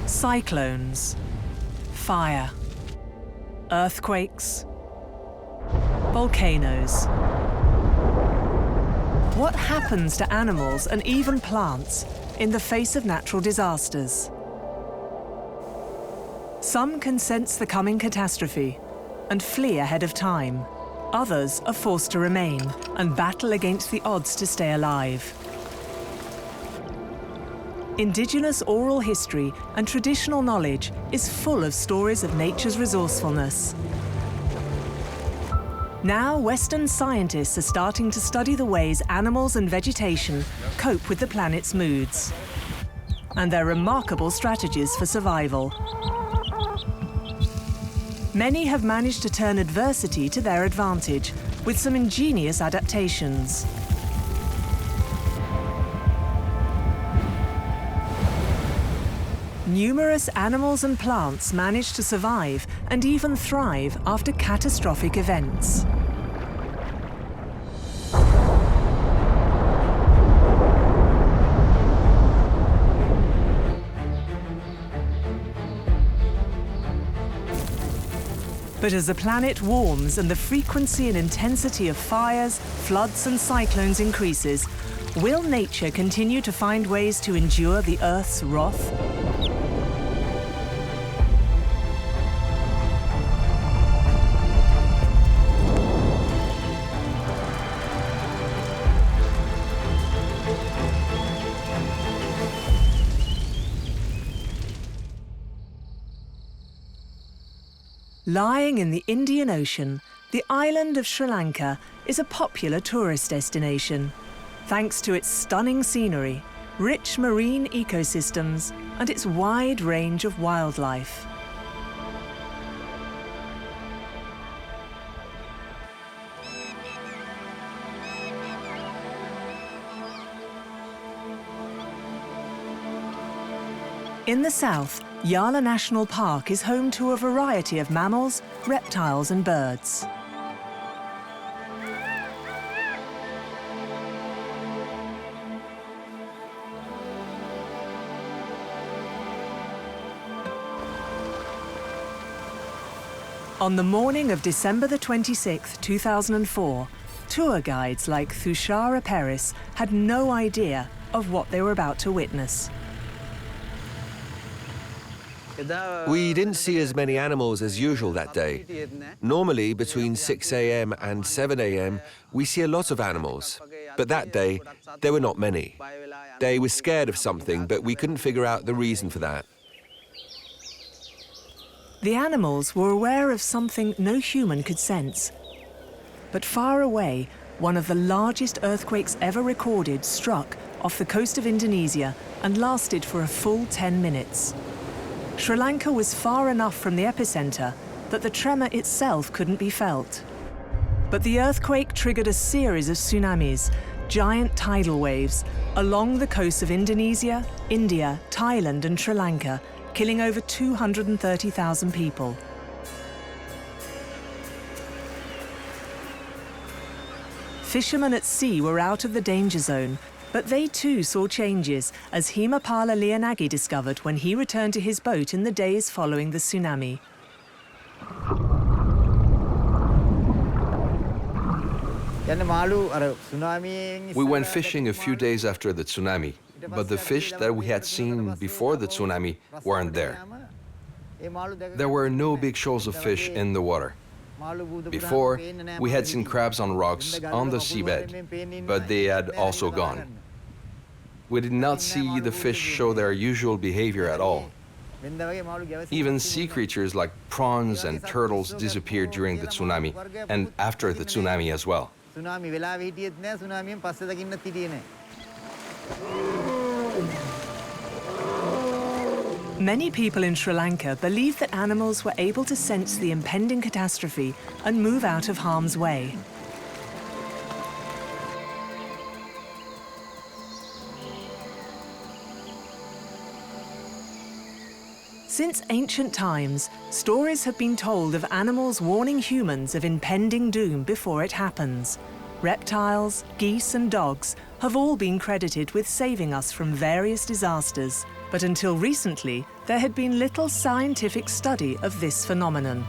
Cyclones, fire, earthquakes, volcanoes. What happens to animals and even plants in the face of natural disasters? Some can sense the coming catastrophe and flee ahead of time. Others are forced to remain and battle against the odds to stay alive. Indigenous oral history and traditional knowledge is full of stories of nature's resourcefulness. Now, Western scientists are starting to study the ways animals and vegetation cope with the planet's moods and their remarkable strategies for survival. Many have managed to turn adversity to their advantage with some ingenious adaptations. Numerous animals and plants manage to survive and even thrive after catastrophic events. But as the planet warms and the frequency and intensity of fires, floods and cyclones increases, will nature continue to find ways to endure the Earth's wrath? Lying in the Indian Ocean, the island of Sri Lanka is a popular tourist destination, thanks to its stunning scenery, rich marine ecosystems, and its wide range of wildlife. In the south, Yala National Park is home to a variety of mammals, reptiles and birds. On the morning of December the 26th, 2004, tour guides like Thushara Peris had no idea of what they were about to witness. We didn't see as many animals as usual that day. Normally, between 6 a.m. and 7 a.m., we see a lot of animals. But that day, there were not many. They were scared of something, but we couldn't figure out the reason for that. The animals were aware of something no human could sense. But far away, one of the largest earthquakes ever recorded struck off the coast of Indonesia and lasted for a full 10 minutes. Sri Lanka was far enough from the epicenter that the tremor itself couldn't be felt. But the earthquake triggered a series of tsunamis, giant tidal waves, along the coasts of Indonesia, India, Thailand and Sri Lanka, killing over 230,000 people. Fishermen at sea were out of the danger zone, but they too saw changes, as Himapala Leonagi discovered when he returned to his boat in the days following the tsunami. We went fishing a few days after the tsunami, but the fish that we had seen before the tsunami weren't there. There were no big shoals of fish in the water. Before, we had seen crabs on rocks on the seabed, but they had also gone. We did not see the fish show their usual behavior at all. Even sea creatures like prawns and turtles disappeared during the tsunami and after the tsunami as well. Many people in Sri Lanka believe that animals were able to sense the impending catastrophe and move out of harm's way. Since ancient times, stories have been told of animals warning humans of impending doom before it happens, reptiles, geese and dogs have all been credited with saving us from various disasters. But until recently, there had been little scientific study of this phenomenon.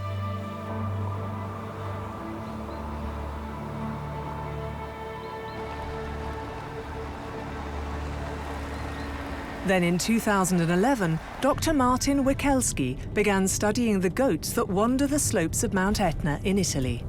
Then in 2011, Dr. Martin Wikelski began studying the goats that wander the slopes of Mount Etna in Italy.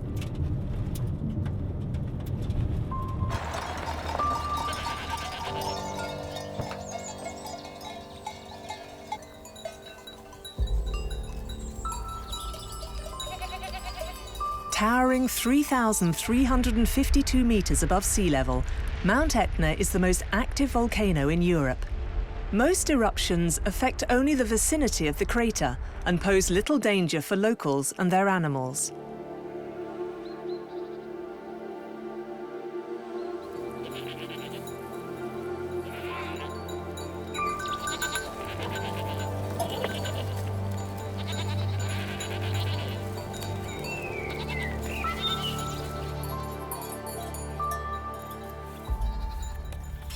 Towering 3,352 meters above sea level, Mount Etna is the most active volcano in Europe. Most eruptions affect only the vicinity of the crater and pose little danger for locals and their animals.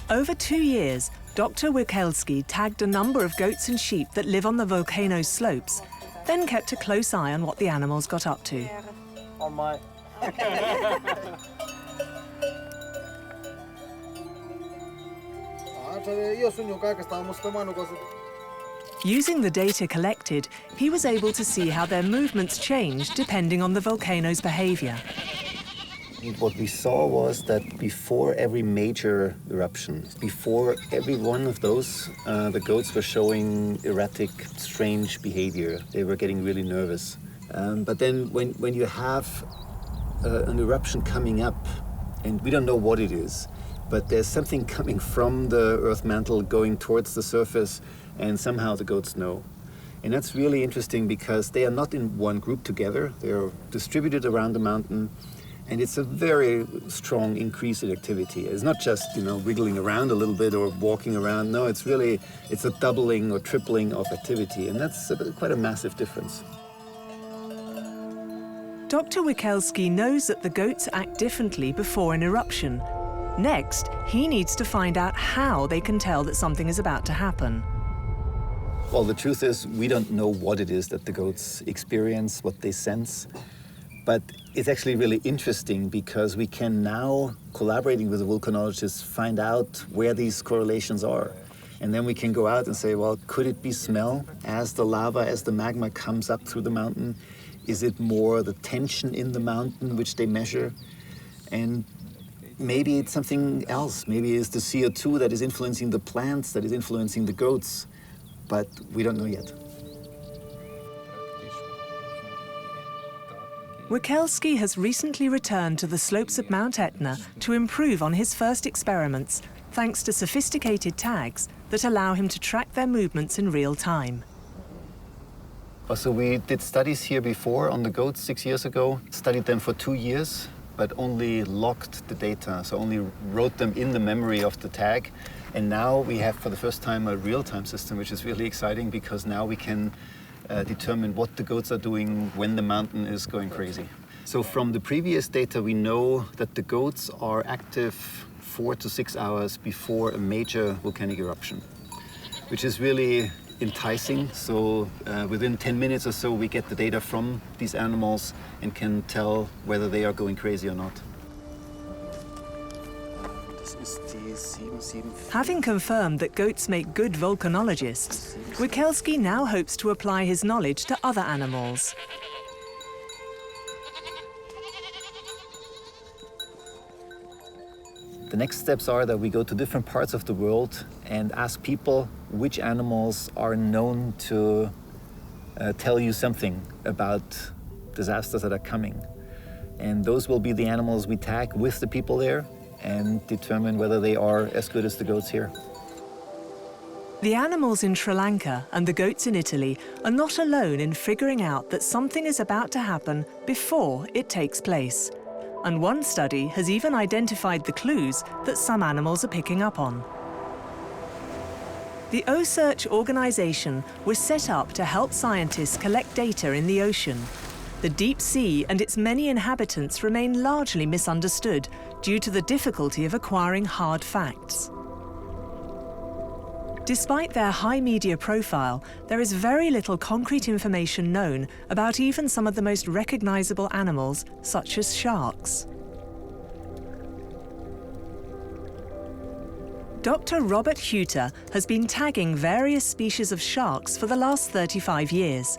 Over 2 years, Dr. Wikelski tagged a number of goats and sheep that live on the volcano's slopes, then kept a close eye on what the animals got up to. Using the data collected, he was able to see how their movements changed depending on the volcano's behavior. What we saw was that before every major eruption, before every one of those, the goats were showing erratic, strange behavior. They were getting really nervous. But then when you have an eruption coming up, and we don't know what it is, but there's something coming from the earth mantle going towards the surface, and somehow the goats know. And that's really interesting because they are not in one group together. They're distributed around the mountain. And it's a very strong increase in activity. It's not just, wiggling around a little bit or walking around. No, it's a doubling or tripling of activity. And that's quite a massive difference. Dr. Wikelski knows that the goats act differently before an eruption. Next, he needs to find out how they can tell that something is about to happen. Well, the truth is, we don't know what it is that the goats experience, what they sense. But it's actually really interesting because we can now, collaborating with the volcanologists, find out where these correlations are. And then we can go out and say, well, could it be smell as the lava, as the magma comes up through the mountain? Is it more the tension in the mountain which they measure? And maybe it's something else. Maybe it's the CO2 that is influencing the plants, that is influencing the goats. But we don't know yet. Wikelski has recently returned to the slopes of Mount Etna to improve on his first experiments, thanks to sophisticated tags that allow him to track their movements in real time. So we did studies here before on the goats 6 years ago, studied them for 2 years, but only logged the data, so only wrote them in the memory of the tag. And now we have, for the first time, a real-time system, which is really exciting because now we can determine what the goats are doing when the mountain is going crazy. So from the previous data, we know that the goats are active 4 to 6 hours before a major volcanic eruption, which is really enticing. So within 10 minutes or so, we get the data from these animals and can tell whether they are going crazy or not. Having confirmed that goats make good volcanologists, Wikelski now hopes to apply his knowledge to other animals. The next steps are that we go to different parts of the world and ask people which animals are known to tell you something about disasters that are coming. And those will be the animals we tag with the people there and determine whether they are as good as the goats here. The animals in Sri Lanka and the goats in Italy are not alone in figuring out that something is about to happen before it takes place. And one study has even identified the clues that some animals are picking up on. The OSearch organization was set up to help scientists collect data in the ocean. the deep sea and its many inhabitants remain largely misunderstood due to the difficulty of acquiring hard facts. Despite their high media profile, there is very little concrete information known about even some of the most recognizable animals, such as sharks. Dr. Robert Huter has been tagging various species of sharks for the last 35 years.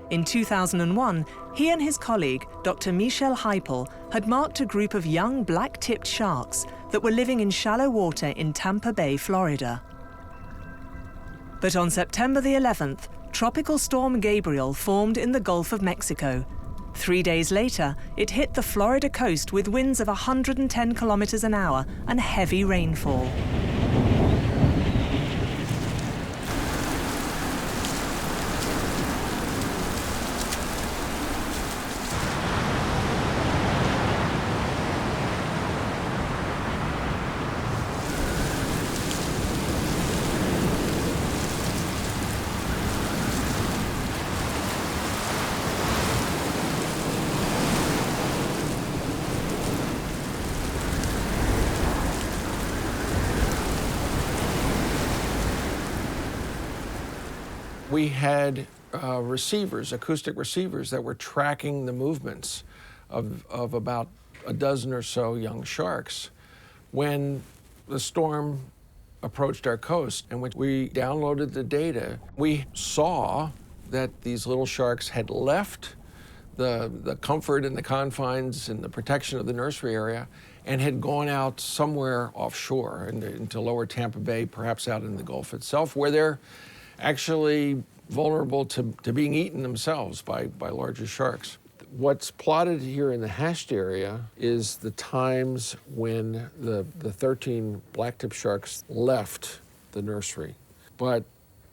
In 2001, he and his colleague, Dr. Michel Heipel, had marked a group of young black-tipped sharks that were living in shallow water in Tampa Bay, Florida. But on September the 11th, Tropical Storm Gabriel formed in the Gulf of Mexico. 3 days later, it hit the Florida coast with winds of 110 kilometers an hour and heavy rainfall. We had receivers, acoustic receivers, that were tracking the movements of about a dozen or so young sharks. When the storm approached our coast and we downloaded the data, we saw that these little sharks had left the comfort and the confines and the protection of the nursery area and had gone out somewhere offshore into lower Tampa Bay, perhaps out in the Gulf itself, where they're actually vulnerable to being eaten themselves by larger sharks. What's plotted here in the hashed area is the times when the 13 blacktip sharks left the nursery. But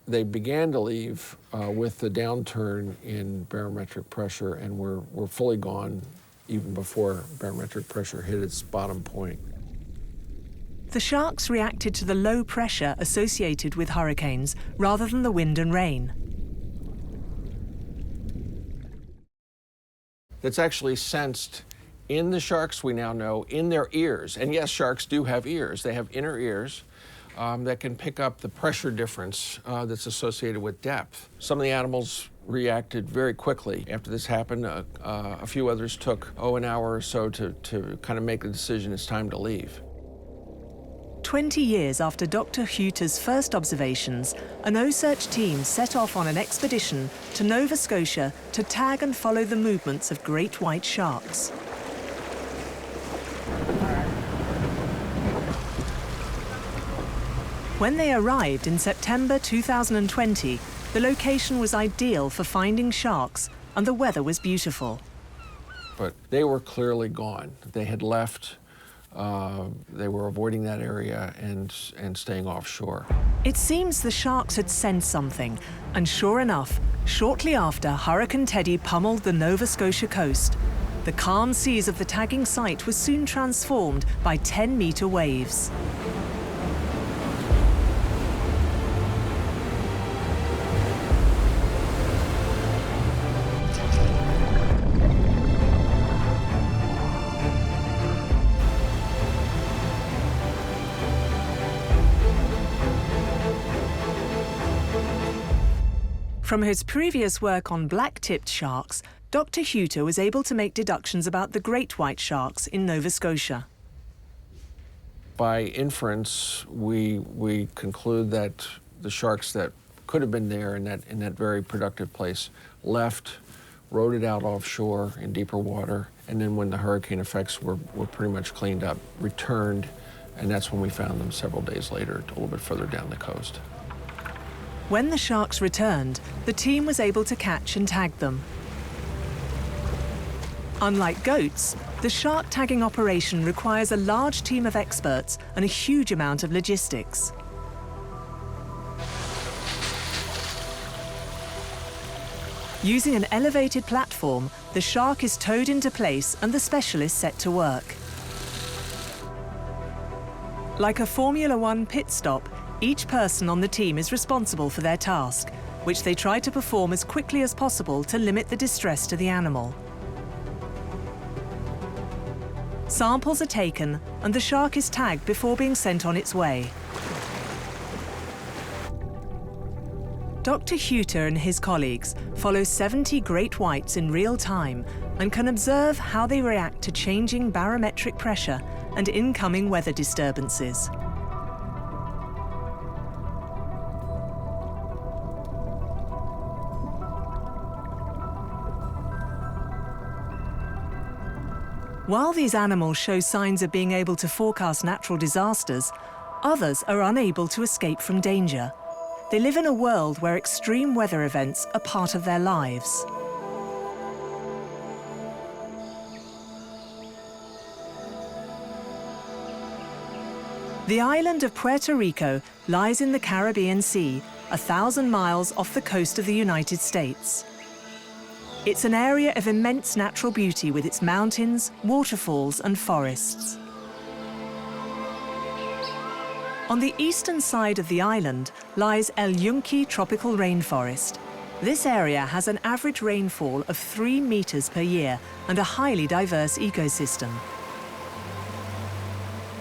they began to leave with the downturn in barometric pressure and were fully gone even before barometric pressure hit its bottom point. The sharks reacted to the low pressure associated with hurricanes rather than the wind and rain. That's actually sensed in the sharks, we now know, in their ears. And yes, sharks do have ears. They have inner ears that can pick up the pressure difference that's associated with depth. Some of the animals reacted very quickly. After this happened, a few others took, an hour or so to kind of make the decision it's time to leave. 20 years after Dr. Huter's first observations, an O-Search team set off on an expedition to Nova Scotia to tag and follow the movements of great white sharks. When they arrived in September 2020, the location was ideal for finding sharks and the weather was beautiful. But they were clearly gone. They had left. They were avoiding that area and staying offshore. It seems the sharks had sensed something, and sure enough, shortly after Hurricane Teddy pummeled the Nova Scotia coast, the calm seas of the tagging site were soon transformed by 10-meter waves. From his previous work on black-tipped sharks, Dr. Huter was able to make deductions about the great white sharks in Nova Scotia. By inference, we conclude that the sharks that could have been there in that very productive place left, rode it out offshore in deeper water, and then when the hurricane effects were pretty much cleaned up, returned, and that's when we found them several days later, a little bit further down the coast. When the sharks returned, the team was able to catch and tag them. Unlike goats, the shark tagging operation requires a large team of experts and a huge amount of logistics. Using an elevated platform, the shark is towed into place and the specialists set to work. Like a Formula One pit stop, each person on the team is responsible for their task, which they try to perform as quickly as possible to limit the distress to the animal. Samples are taken and the shark is tagged before being sent on its way. Dr. Huter and his colleagues follow 70 great whites in real time and can observe how they react to changing barometric pressure and incoming weather disturbances. While these animals show signs of being able to forecast natural disasters, others are unable to escape from danger. They live in a world where extreme weather events are part of their lives. The island of Puerto Rico lies in the Caribbean Sea, 1,000 miles off the coast of the United States. It's an area of immense natural beauty with its mountains, waterfalls and forests. On the eastern side of the island lies El Yunque tropical rainforest. This area has an average rainfall of 3 meters per year and a highly diverse ecosystem.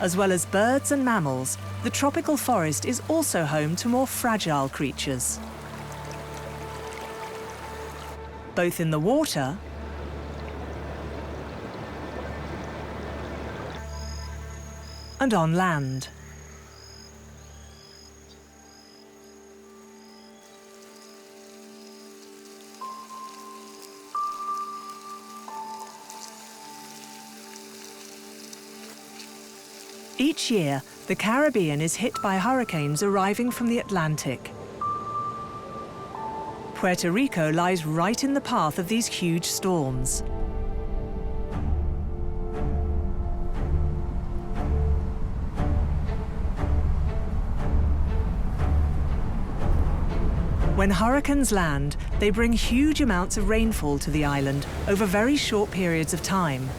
As well as birds and mammals, the tropical forest is also home to more fragile creatures. Both in the water and on land. Each year, the Caribbean is hit by hurricanes arriving from the Atlantic. Puerto Rico lies right in the path of these huge storms. When hurricanes land, they bring huge amounts of rainfall to the island over very short periods of time.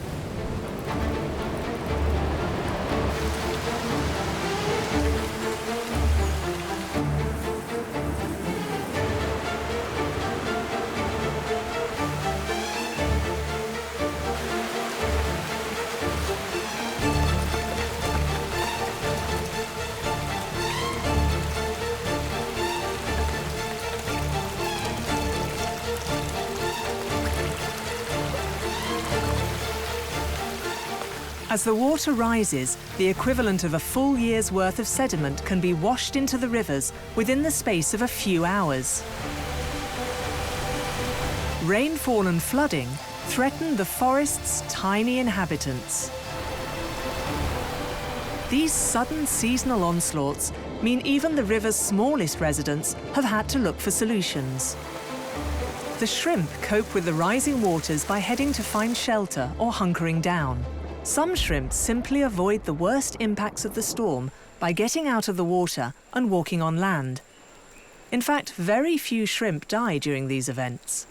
As the water rises, the equivalent of a full year's worth of sediment can be washed into the rivers within the space of a few hours. Rainfall and flooding threaten the forest's tiny inhabitants. These sudden seasonal onslaughts mean even the river's smallest residents have had to look for solutions. The shrimp cope with the rising waters by heading to find shelter or hunkering down. Some shrimp simply avoid the worst impacts of the storm by getting out of the water and walking on land. In fact, very few shrimp die during these events.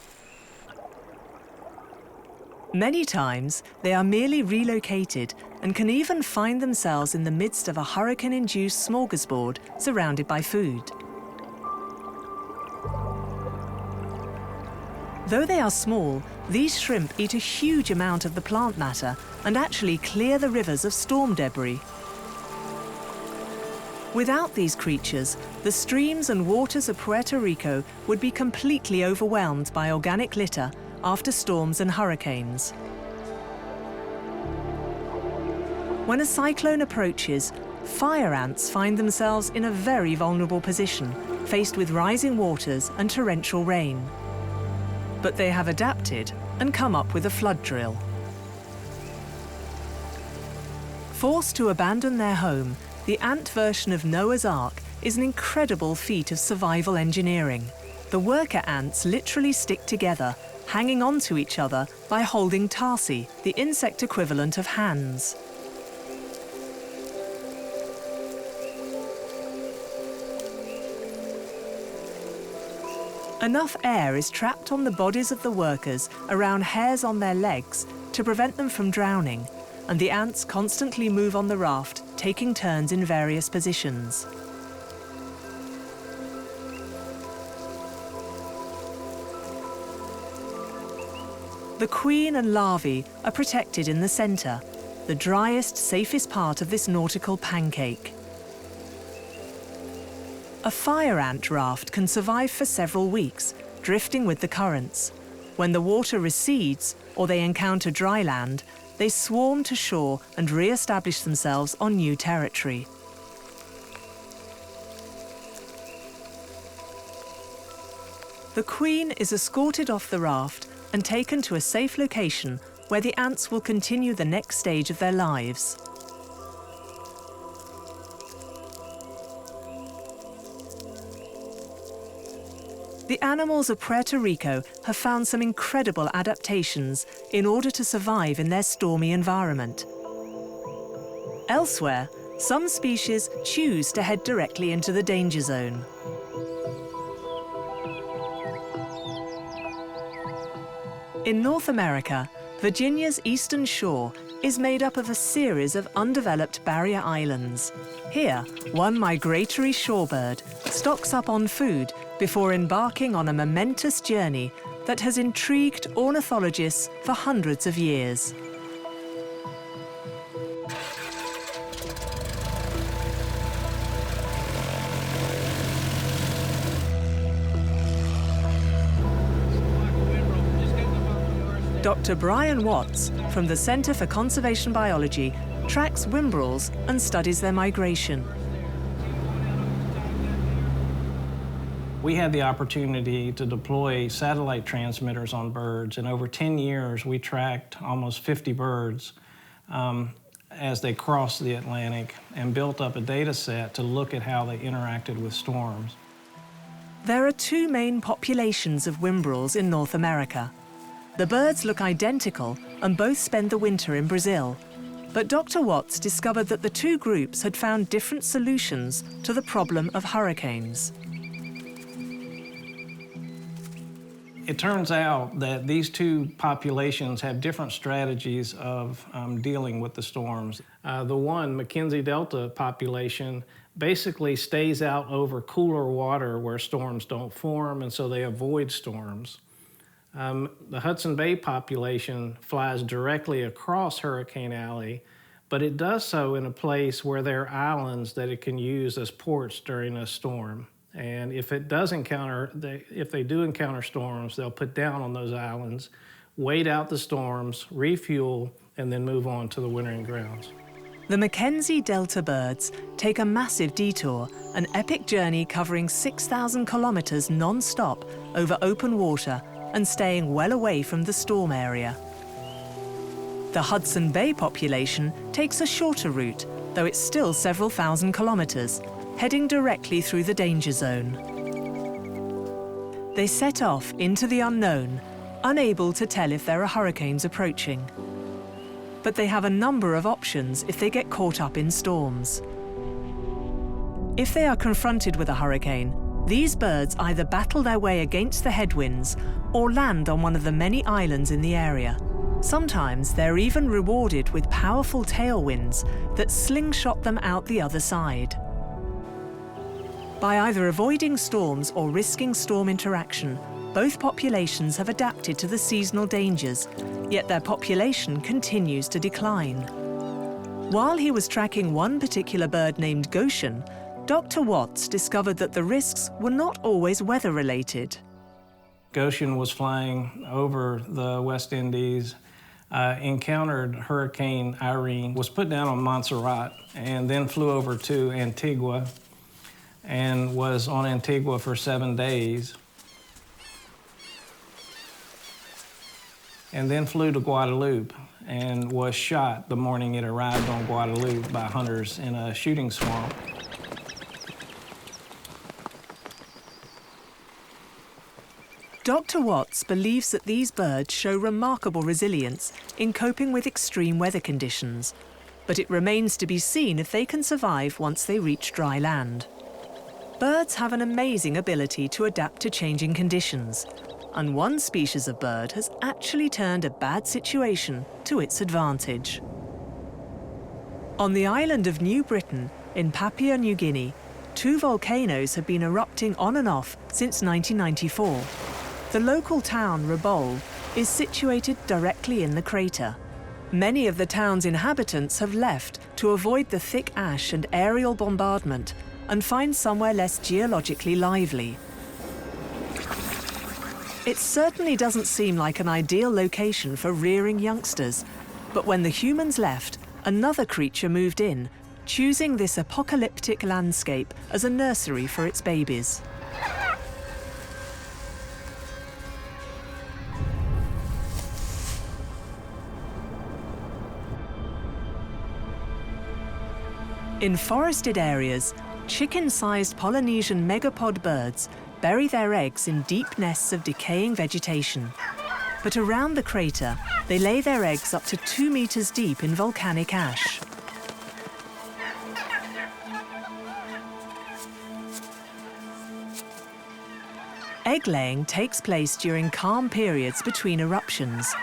Many times, they are merely relocated and can even find themselves in the midst of a hurricane-induced smorgasbord surrounded by food. Though they are small, these shrimp eat a huge amount of the plant matter and actually clear the rivers of storm debris. Without these creatures, the streams and waters of Puerto Rico would be completely overwhelmed by organic litter after storms and hurricanes. When a cyclone approaches, fire ants find themselves in a very vulnerable position, faced with rising waters and torrential rain. But they have adapted and come up with a flood drill. Forced to abandon their home, the ant version of Noah's Ark is an incredible feat of survival engineering. The worker ants literally stick together, hanging on to each other by holding tarsi, the insect equivalent of hands. Enough air is trapped on the bodies of the workers around hairs on their legs to prevent them from drowning, and the ants constantly move on the raft, taking turns in various positions. The queen and larvae are protected in the center. the driest, safest part of this nautical pancake. A fire ant raft can survive for several weeks, drifting with the currents. When the water recedes or they encounter dry land, they swarm to shore and re-establish themselves on new territory. The queen is escorted off the raft and taken to a safe location where the ants will continue the next stage of their lives. The animals of Puerto Rico have found some incredible adaptations in order to survive in their stormy environment. Elsewhere, some species choose to head directly into the danger zone. In North America, Virginia's eastern shore is made up of a series of undeveloped barrier islands. Here, one migratory shorebird stocks up on food before embarking on a momentous journey that has intrigued ornithologists for hundreds of years. Dr. Brian Watts from the Center for Conservation Biology tracks whimbrels and studies their migration. We had the opportunity to deploy satellite transmitters on birds, and over 10 years we tracked almost 50 birds as they crossed the Atlantic and built up a data set to look at how they interacted with storms. There are two main populations of whimbrels in North America. The birds look identical and both spend the winter in Brazil. But Dr. Watts discovered that the two groups had found different solutions to the problem of hurricanes. It turns out that these two populations have different strategies of dealing with the storms. The one, Mackenzie Delta population, basically stays out over cooler water where storms don't form, and so they avoid storms. The Hudson Bay population flies directly across Hurricane Alley, but it does so in a place where there are islands that it can use as ports during a storm. And if they do encounter storms, they'll put down on those islands, wait out the storms, refuel, and then move on to the wintering grounds. The Mackenzie Delta birds take a massive detour, an epic journey covering 6,000 kilometers non-stop over open water and staying well away from the storm area. The Hudson Bay population takes a shorter route, though it's still several thousand kilometers, heading directly through the danger zone. They set off into the unknown, unable to tell if there are hurricanes approaching. But they have a number of options if they get caught up in storms. If they are confronted with a hurricane, these birds either battle their way against the headwinds or land on one of the many islands in the area. Sometimes they're even rewarded with powerful tailwinds that slingshot them out the other side. By either avoiding storms or risking storm interaction, both populations have adapted to the seasonal dangers, yet their population continues to decline. While he was tracking one particular bird named Goshen, Dr. Watts discovered that the risks were not always weather-related. Goshen was flying over the West Indies, encountered Hurricane Irene, was put down on Montserrat, and then flew over to Antigua, and was on Antigua for 7 days. And then flew to Guadeloupe and was shot the morning it arrived on Guadeloupe by hunters in a shooting swamp. Dr. Watts believes that these birds show remarkable resilience in coping with extreme weather conditions, but it remains to be seen if they can survive once they reach dry land. Birds have an amazing ability to adapt to changing conditions, and one species of bird has actually turned a bad situation to its advantage. On the island of New Britain, in Papua New Guinea, 2 volcanoes have been erupting on and off since 1994. The local town, Rabaul, is situated directly in the crater. Many of the town's inhabitants have left to avoid the thick ash and aerial bombardment and find somewhere less geologically lively. It certainly doesn't seem like an ideal location for rearing youngsters, but when the humans left, another creature moved in, choosing this apocalyptic landscape as a nursery for its babies. In forested areas, chicken-sized Polynesian megapod birds bury their eggs in deep nests of decaying vegetation. But around the crater, they lay their eggs up to 2 meters deep in volcanic ash. Egg-laying takes place during calm periods between eruptions.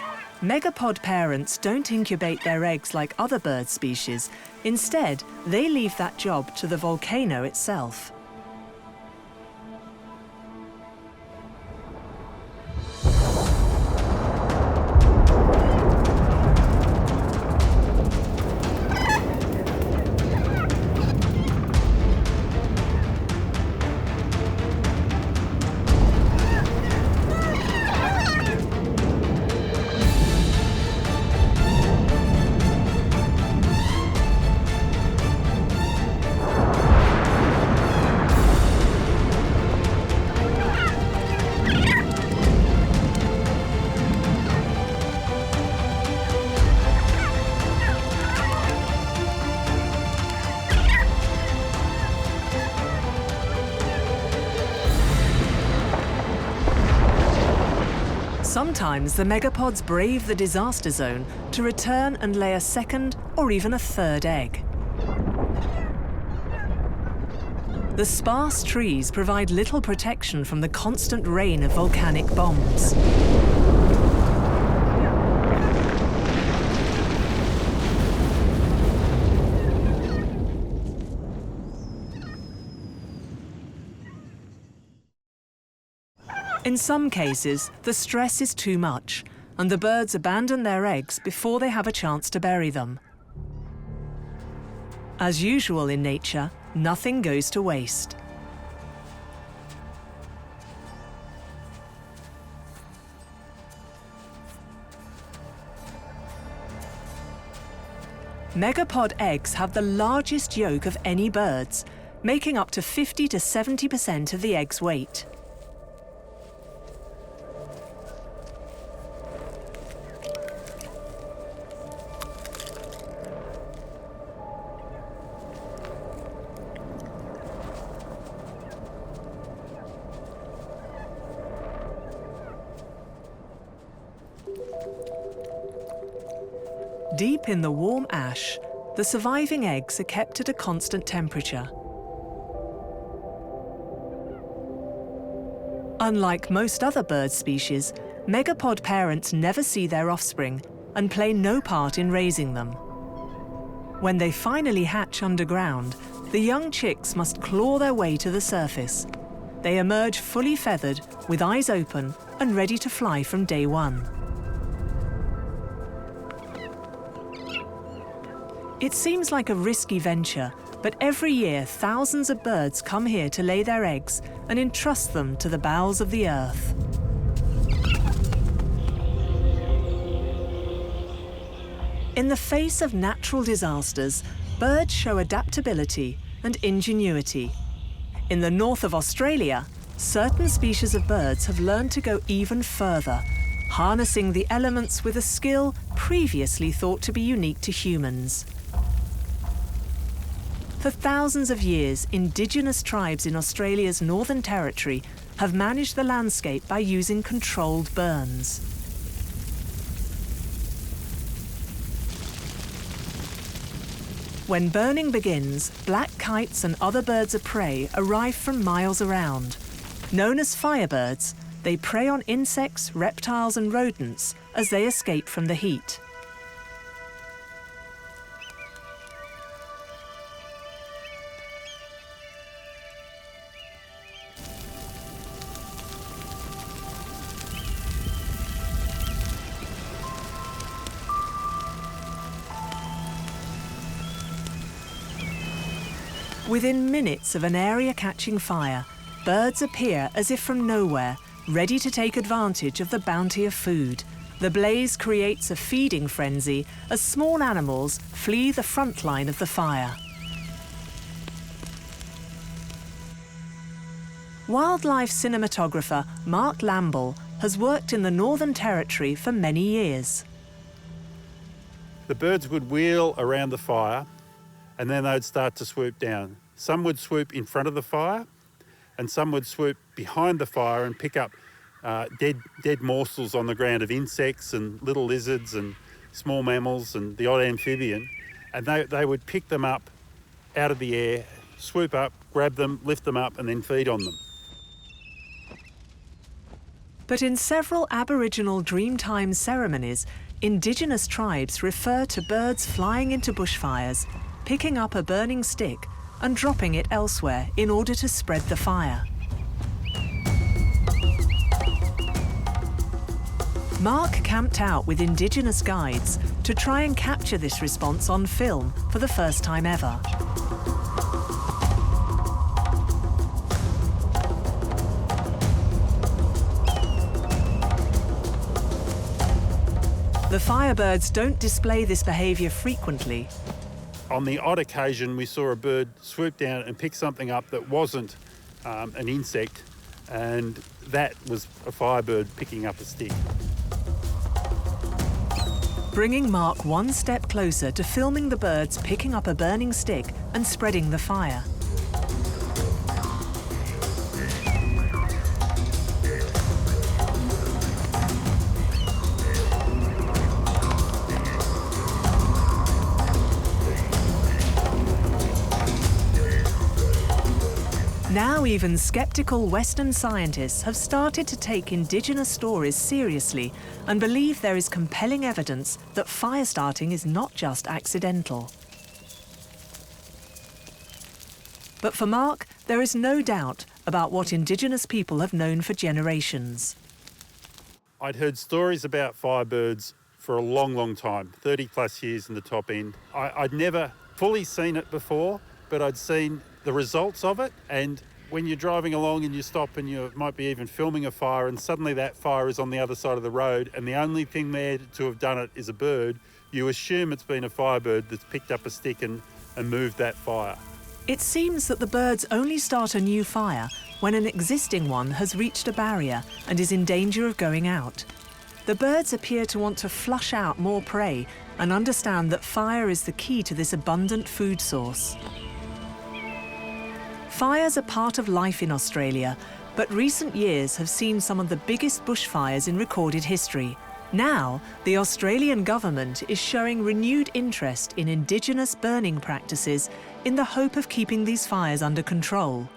Megapod parents don't incubate their eggs like other bird species. Instead, they leave that job to the volcano itself. Sometimes the megapods brave the disaster zone to return and lay a second or even a third egg. The sparse trees provide little protection from the constant rain of volcanic bombs. In some cases, the stress is too much, and the birds abandon their eggs before they have a chance to bury them. As usual in nature, nothing goes to waste. Megapod eggs have the largest yolk of any birds, making up to 50 to 70% of the egg's weight. Deep in the warm ash, the surviving eggs are kept at a constant temperature. Unlike most other bird species, megapod parents never see their offspring and play no part in raising them. When they finally hatch underground, the young chicks must claw their way to the surface. They emerge fully feathered, with eyes open and ready to fly from day one. It seems like a risky venture, but every year thousands of birds come here to lay their eggs and entrust them to the bowels of the earth. In the face of natural disasters, birds show adaptability and ingenuity. In the north of Australia, certain species of birds have learned to go even further, harnessing the elements with a skill previously thought to be unique to humans. For thousands of years, indigenous tribes in Australia's Northern Territory have managed the landscape by using controlled burns. When burning begins, black kites and other birds of prey arrive from miles around. Known as firebirds, they prey on insects, reptiles and rodents as they escape from the heat. Within minutes of an area catching fire, birds appear as if from nowhere, ready to take advantage of the bounty of food. The blaze creates a feeding frenzy as small animals flee the front line of the fire. Wildlife cinematographer Mark Lamble has worked in the Northern Territory for many years. The birds would wheel around the fire and then they'd start to swoop down. Some would swoop in front of the fire and some would swoop behind the fire and pick up dead morsels on the ground of insects and little lizards and small mammals and the odd amphibian, and they would pick them up out of the air, swoop up, grab them, lift them up and then feed on them. But in several Aboriginal Dreamtime ceremonies, Indigenous tribes refer to birds flying into bushfires, picking up a burning stick and dropping it elsewhere in order to spread the fire. Mark camped out with Indigenous guides to try and capture this response on film for the first time ever. The firebirds don't display this behaviour frequently. On the odd occasion, we saw a bird swoop down and pick something up that wasn't an insect, and that was a firebird picking up a stick. Bringing Mark one step closer to filming the birds picking up a burning stick and spreading the fire. Now even skeptical Western scientists have started to take Indigenous stories seriously and believe there is compelling evidence that fire starting is not just accidental. But for Mark, there is no doubt about what Indigenous people have known for generations. I'd heard stories about firebirds for a long time, 30 plus years in the top end. I'd never fully seen it before, but I'd seen the results of it, and when you're driving along and you stop and you might be even filming a fire and suddenly that fire is on the other side of the road and the only thing there to have done it is a bird, you assume it's been a firebird that's picked up a stick and moved that fire. It seems that the birds only start a new fire when an existing one has reached a barrier and is in danger of going out. The birds appear to want to flush out more prey and understand that fire is the key to this abundant food source. Fires are part of life in Australia, but recent years have seen some of the biggest bushfires in recorded history. Now, the Australian government is showing renewed interest in Indigenous burning practices in the hope of keeping these fires under control.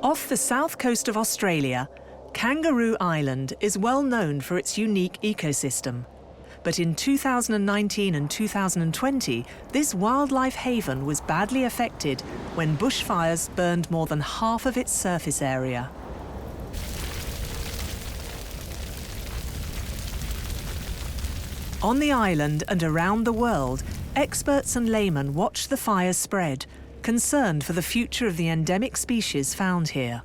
Off the south coast of Australia, Kangaroo Island is well known for its unique ecosystem. But in 2019 and 2020, this wildlife haven was badly affected when bushfires burned more than half of its surface area. On the island and around the world, experts and laymen watch the fires spread, concerned for the future of the endemic species found here.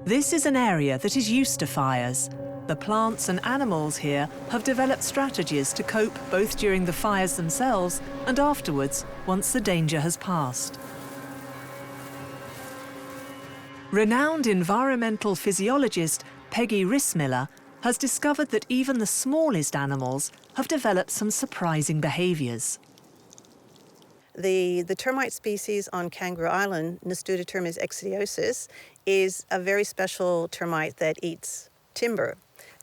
This is an area that is used to fires. The plants and animals here have developed strategies to cope both during the fires themselves and afterwards, once the danger has passed. Renowned environmental physiologist Peggy Rissmiller has discovered that even the smallest animals have developed some surprising behaviours. The termite species on Kangaroo Island, Nastudotermes echidiosus, is a very special termite that eats timber.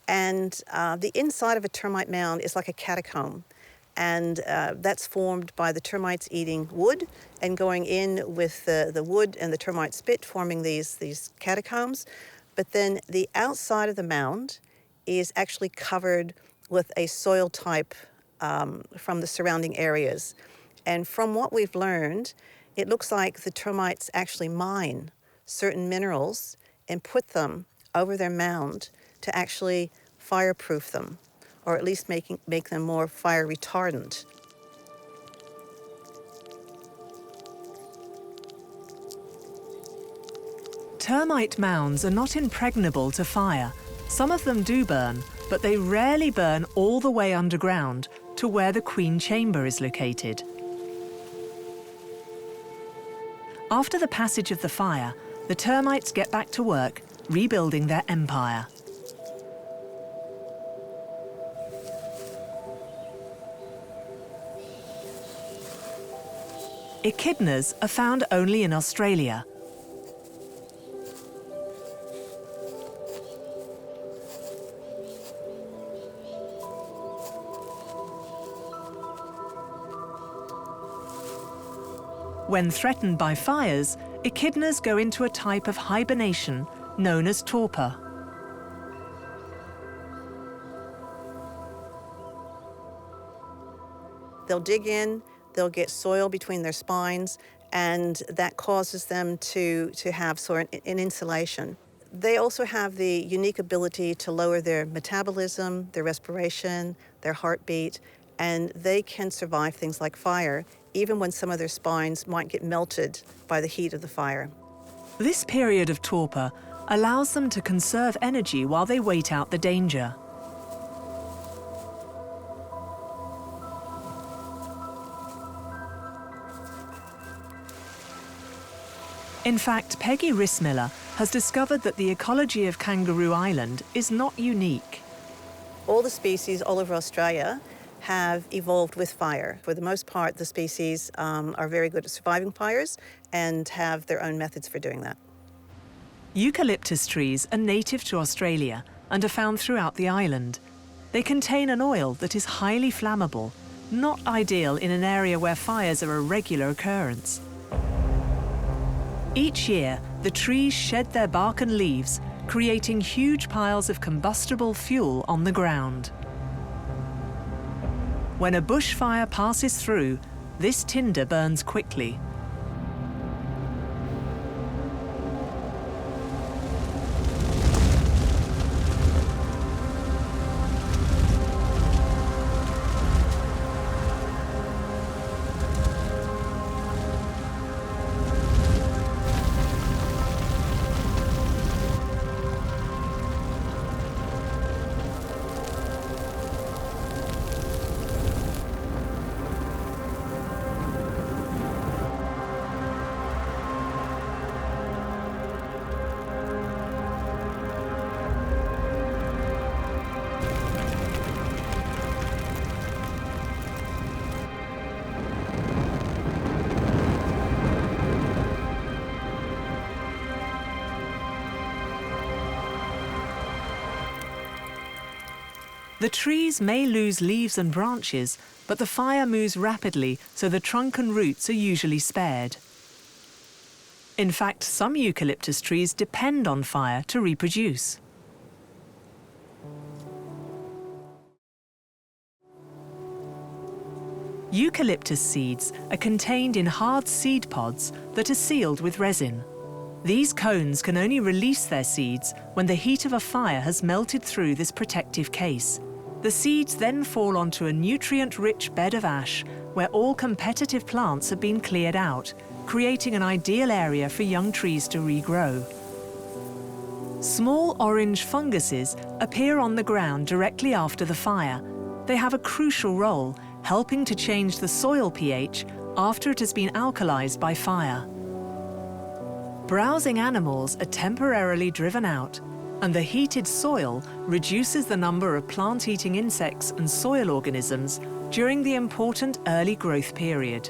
And the inside of a termite mound is like a catacomb. And that's formed by the termites eating wood and going in with the wood and the termite spit, forming these catacombs. But then the outside of the mound is actually covered with a soil type from the surrounding areas. And from what we've learned, it looks like the termites actually mine certain minerals and put them over their mound to actually fireproof them, or at least make them more fire retardant. Termite mounds are not impregnable to fire. Some of them do burn, but they rarely burn all the way underground to where the queen chamber is located. After the passage of the fire, the termites get back to work, rebuilding their empire. Echidnas are found only in Australia. When threatened by fires, echidnas go into a type of hibernation known as torpor. They'll dig in, they'll get soil between their spines, and that causes them to have sort of an insulation. They also have the unique ability to lower their metabolism, their respiration, their heartbeat, and they can survive things like fire, even when some of their spines might get melted by the heat of the fire. This period of torpor allows them to conserve energy while they wait out the danger. In fact, Peggy Rissmiller has discovered that the ecology of Kangaroo Island is not unique. All the species all over Australia have evolved with fire. For the most part, the species are very good at surviving fires and have their own methods for doing that. Eucalyptus trees are native to Australia and are found throughout the island. They contain an oil that is highly flammable, not ideal in an area where fires are a regular occurrence. Each year, the trees shed their bark and leaves, creating huge piles of combustible fuel on the ground. When a bushfire passes through, this tinder burns quickly. The trees may lose leaves and branches, but the fire moves rapidly, so the trunk and roots are usually spared. In fact, some eucalyptus trees depend on fire to reproduce. Eucalyptus seeds are contained in hard seed pods that are sealed with resin. These cones can only release their seeds when the heat of a fire has melted through this protective case. The seeds then fall onto a nutrient-rich bed of ash where all competitive plants have been cleared out, creating an ideal area for young trees to regrow. Small orange funguses appear on the ground directly after the fire. They have a crucial role, helping to change the soil pH after it has been alkalized by fire. Browsing animals are temporarily driven out, and the heated soil reduces the number of plant-eating insects and soil organisms during the important early growth period.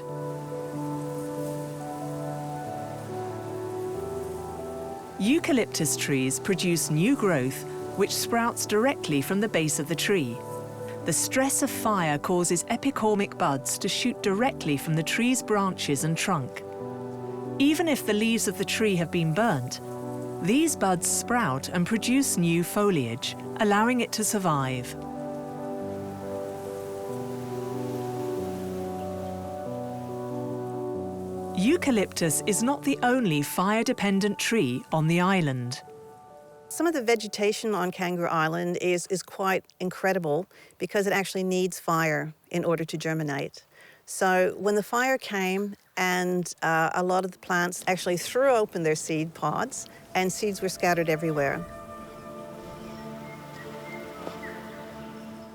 Eucalyptus trees produce new growth which sprouts directly from the base of the tree. The stress of fire causes epicormic buds to shoot directly from the tree's branches and trunk. Even if the leaves of the tree have been burnt, these buds sprout and produce new foliage, allowing it to survive. Eucalyptus is not the only fire-dependent tree on the island. Some of the vegetation on Kangaroo Island is quite incredible because it actually needs fire in order to germinate. So when the fire came and a lot of the plants actually threw open their seed pods and seeds were scattered everywhere.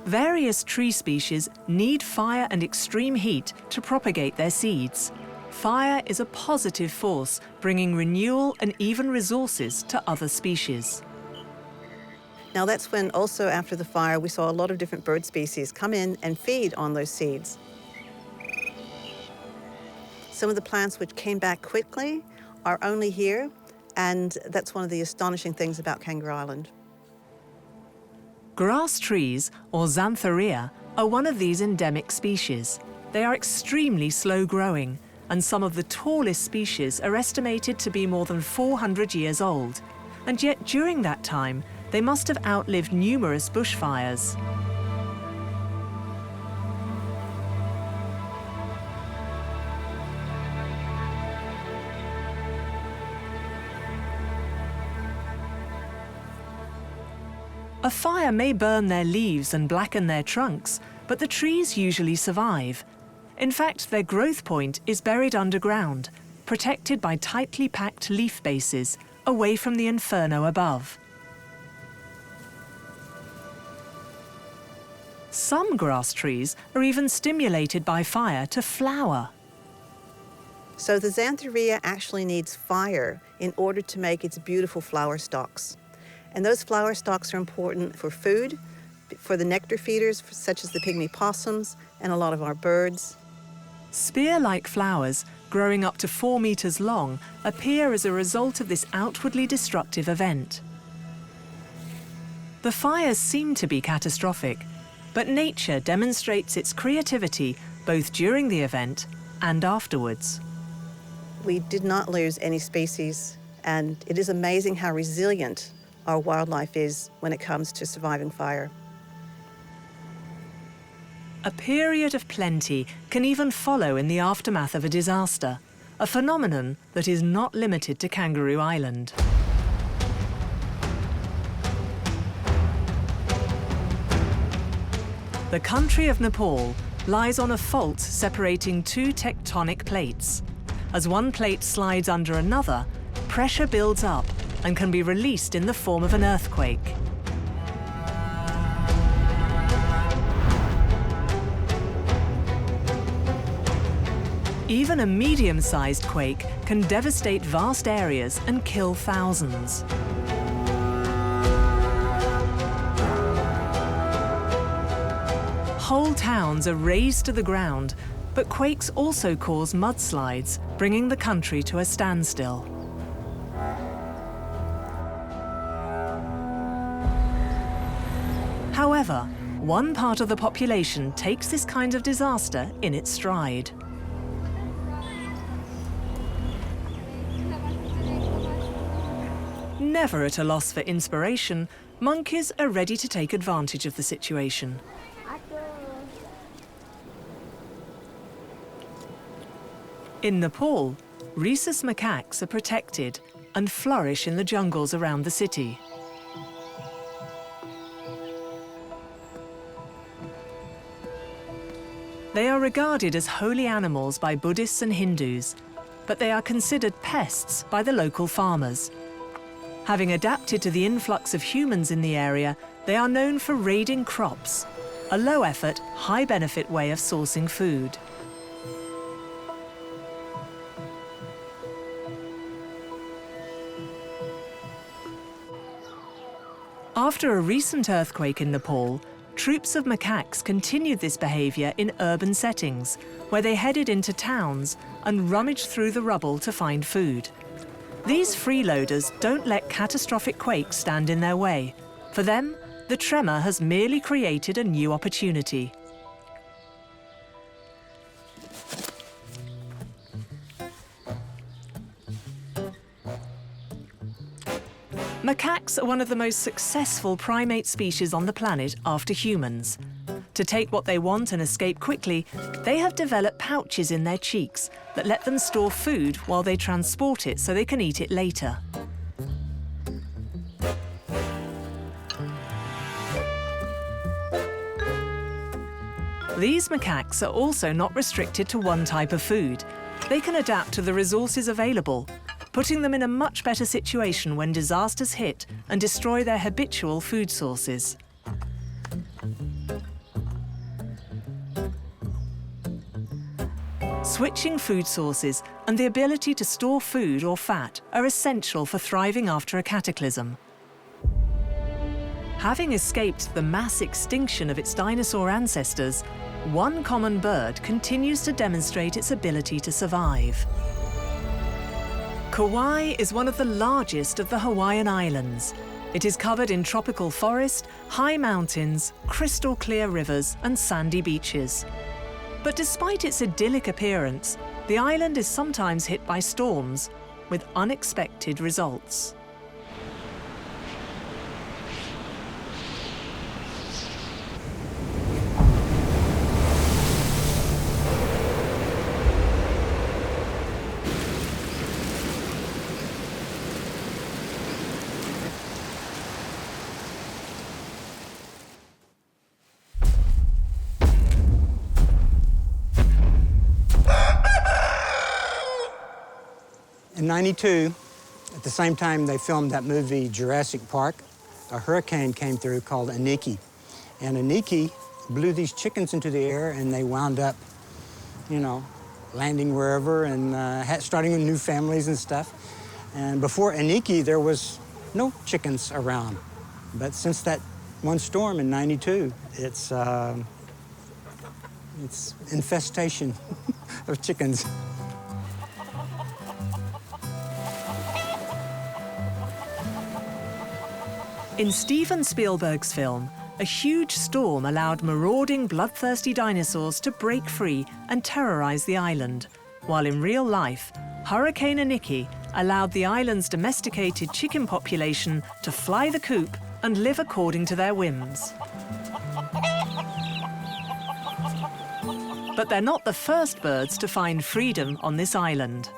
Various tree species need fire and extreme heat to propagate their seeds. Fire is a positive force, bringing renewal and even resources to other species. Now that's when also after the fire we saw a lot of different bird species come in and feed on those seeds. Some of the plants which came back quickly are only here, and that's one of the astonishing things about Kangaroo Island. Grass trees, or xanthorrhea, are one of these endemic species. They are extremely slow-growing, and some of the tallest species are estimated to be more than 400 years old. And yet, during that time, they must have outlived numerous bushfires. A fire may burn their leaves and blacken their trunks, but the trees usually survive. In fact, their growth point is buried underground, protected by tightly packed leaf bases, away from the inferno above. Some grass trees are even stimulated by fire to flower. So the xanthorrhea actually needs fire in order to make its beautiful flower stalks. And those flower stalks are important for food, for the nectar feeders, such as the pygmy possums and a lot of our birds. Spear-like flowers, growing up to 4 meters long, appear as a result of this outwardly destructive event. The fires seem to be catastrophic, but nature demonstrates its creativity both during the event and afterwards. We did not lose any species, and it is amazing how resilient our wildlife is when it comes to surviving fire. A period of plenty can even follow in the aftermath of a disaster, a phenomenon that is not limited to Kangaroo Island. The country of Nepal lies on a fault separating two tectonic plates. As one plate slides under another, pressure builds up and can be released in the form of an earthquake. Even a medium-sized quake can devastate vast areas and kill thousands. Whole towns are razed to the ground, but quakes also cause mudslides, bringing the country to a standstill. However, one part of the population takes this kind of disaster in its stride. Never at a loss for inspiration, monkeys are ready to take advantage of the situation. In Nepal, rhesus macaques are protected and flourish in the jungles around the city. They are regarded as holy animals by Buddhists and Hindus, but they are considered pests by the local farmers. Having adapted to the influx of humans in the area, they are known for raiding crops, a low-effort, high-benefit way of sourcing food. After a recent earthquake in Nepal, troops of macaques continued this behavior in urban settings, where they headed into towns and rummaged through the rubble to find food. These freeloaders don't let catastrophic quakes stand in their way. For them, the tremor has merely created a new opportunity. Macaques are one of the most successful primate species on the planet after humans. To take what they want and escape quickly, they have developed pouches in their cheeks that let them store food while they transport it so they can eat it later. These macaques are also not restricted to one type of food. They can adapt to the resources available, putting them in a much better situation when disasters hit and destroy their habitual food sources. Switching food sources and the ability to store food or fat are essential for thriving after a cataclysm. Having escaped the mass extinction of its dinosaur ancestors, one common bird continues to demonstrate its ability to survive. Kauai is one of the largest of the Hawaiian Islands. It is covered in tropical forest, high mountains, crystal clear rivers, and sandy beaches. But despite its idyllic appearance, the island is sometimes hit by storms, with unexpected results. In '92, at the same time they filmed that movie Jurassic Park, a hurricane came through called Aniki. And Aniki blew these chickens into the air and they wound up, you know, landing wherever and starting with new families and stuff. And before Aniki, there was no chickens around. But since that one storm in '92, it's infestation of chickens. In Steven Spielberg's film, a huge storm allowed marauding, bloodthirsty dinosaurs to break free and terrorize the island, while in real life, Hurricane Aniki allowed the island's domesticated chicken population to fly the coop and live according to their whims. But they're not the first birds to find freedom on this island.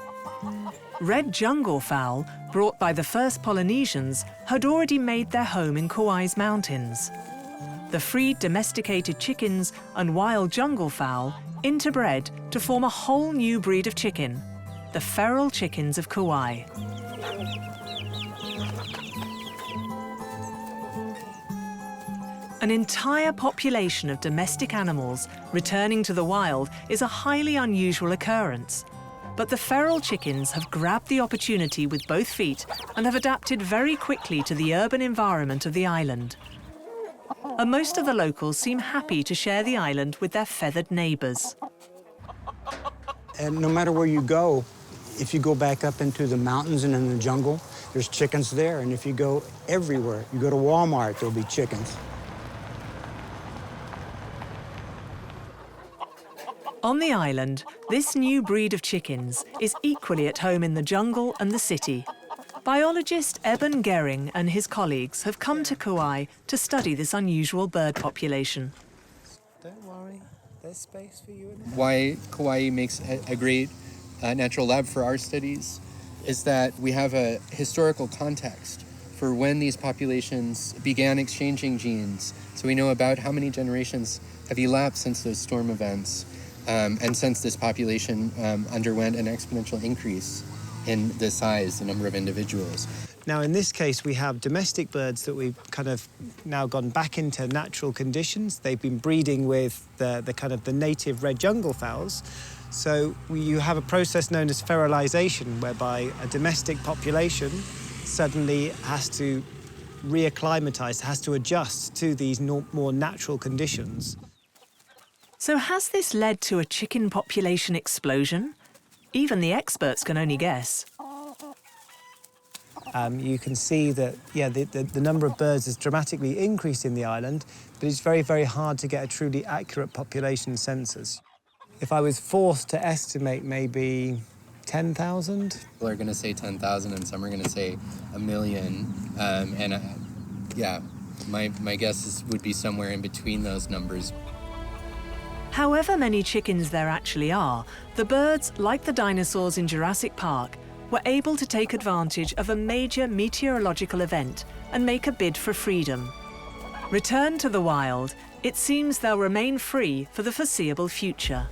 Red jungle fowl, brought by the first Polynesians, had already made their home in Kauai's mountains. The freed domesticated chickens and wild jungle fowl interbred to form a whole new breed of chicken, the feral chickens of Kauai. An entire population of domestic animals returning to the wild is a highly unusual occurrence. But the feral chickens have grabbed the opportunity with both feet and have adapted very quickly to the urban environment of the island. And most of the locals seem happy to share the island with their feathered neighbors. And no matter where you go, if you go back up into the mountains and in the jungle, there's chickens there. And if you go everywhere, you go to Walmart, there'll be chickens. On the island, this new breed of chickens is equally at home in the jungle and the city. Biologist Eben Gehring and his colleagues have come to Kauai to study this unusual bird population. Don't worry, there's space for you in there. Why Kauai makes a great natural lab for our studies is that we have a historical context for when these populations began exchanging genes. So we know about how many generations have elapsed since those storm events. And since this population underwent an exponential increase in the size, the number of individuals. Now, in this case, we have domestic birds that we've kind of now gone back into natural conditions. They've been breeding with the native red jungle fowls. So you have a process known as fertilization, whereby a domestic population suddenly has to reacclimatize, has to adjust to these more natural conditions. So has this led to a chicken population explosion? Even the experts can only guess. You can see that, the number of birds has dramatically increased in the island, but it's very, very hard to get a truly accurate population census. If I was forced to estimate maybe 10,000? People are going to say 10,000 and some are going to say 1 million. My guess would be somewhere in between those numbers. However many chickens there actually are, the birds, like the dinosaurs in Jurassic Park, were able to take advantage of a major meteorological event and make a bid for freedom. Returned to the wild, it seems they'll remain free for the foreseeable future.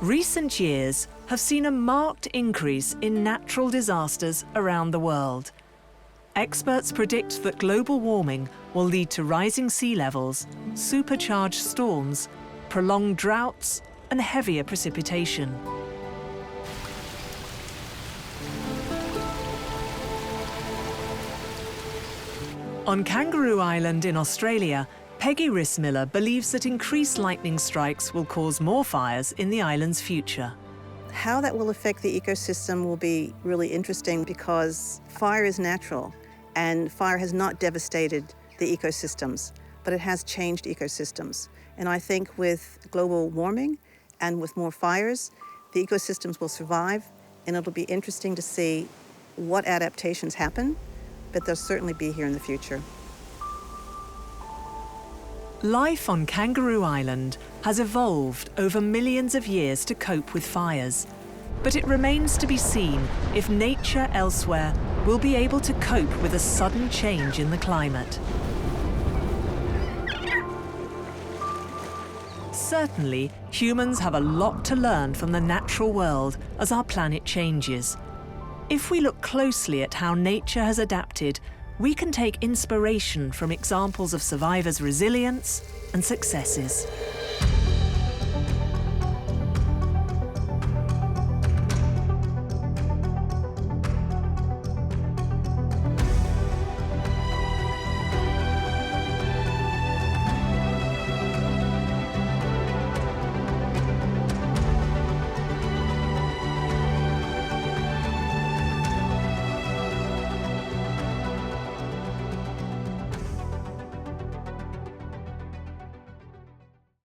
Recent years have seen a marked increase in natural disasters around the world. Experts predict that global warming will lead to rising sea levels, supercharged storms, prolonged droughts, and heavier precipitation. On Kangaroo Island in Australia, Peggy Rissmiller believes that increased lightning strikes will cause more fires in the island's future. How that will affect the ecosystem will be really interesting because fire is natural and fire has not devastated the ecosystems, but it has changed ecosystems. And I think with global warming and with more fires, the ecosystems will survive, and it'll be interesting to see what adaptations happen, but they'll certainly be here in the future. Life on Kangaroo Island has evolved over millions of years to cope with fires, but it remains to be seen if nature elsewhere will be able to cope with a sudden change in the climate. Certainly, humans have a lot to learn from the natural world as our planet changes. If we look closely at how nature has adapted, we can take inspiration from examples of survivors' resilience and successes.